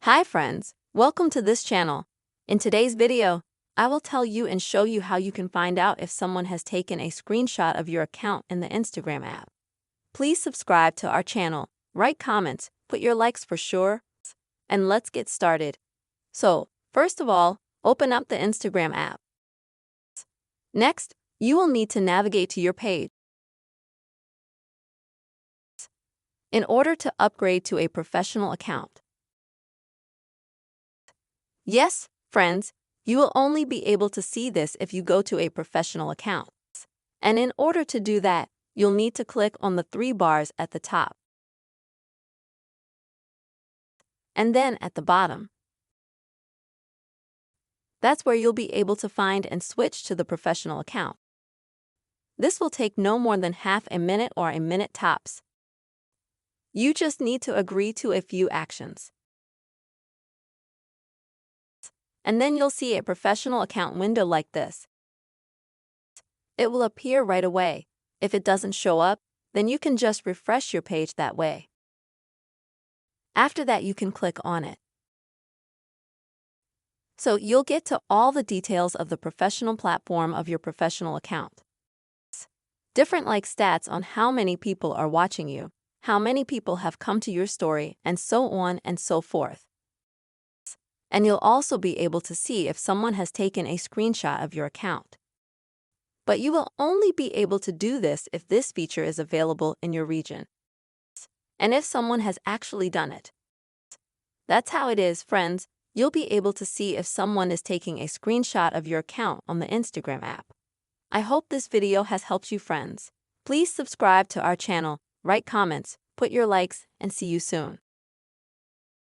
Hi friends, welcome to this channel. In today's video, I will tell you and show you how you can find out if someone has taken a screenshot of your account in the Instagram app. Please subscribe to our channel, write comments, put your likes for sure, and let's get started. So, first of all, open up the Instagram app. Next, you will need to navigate to your page. In order to upgrade to a professional account. Yes, friends, you will only be able to see this if you go to a professional account. And in order to do that, you'll need to click on the three bars at the top. And then at the bottom. That's where you'll be able to find and switch to the professional account. This will take no more than half a minute or a minute tops. You just need to agree to a few actions. And then you'll see a professional account window like this. It will appear right away. If it doesn't show up, then you can just refresh your page that way. After that, you can click on it. So you'll get to all the details of the professional platform of your professional account. Different like stats on how many people are watching you, how many people have come to your story, and so on and so forth. And you'll also be able to see if someone has taken a screenshot of your account. But you will only be able to do this if this feature is available in your region. And if someone has actually done it. That's how it is, friends. You'll be able to see if someone is taking a screenshot of your account on the Instagram app. I hope this video has helped you, friends. Please subscribe to our channel, write comments, put your likes, and see you soon.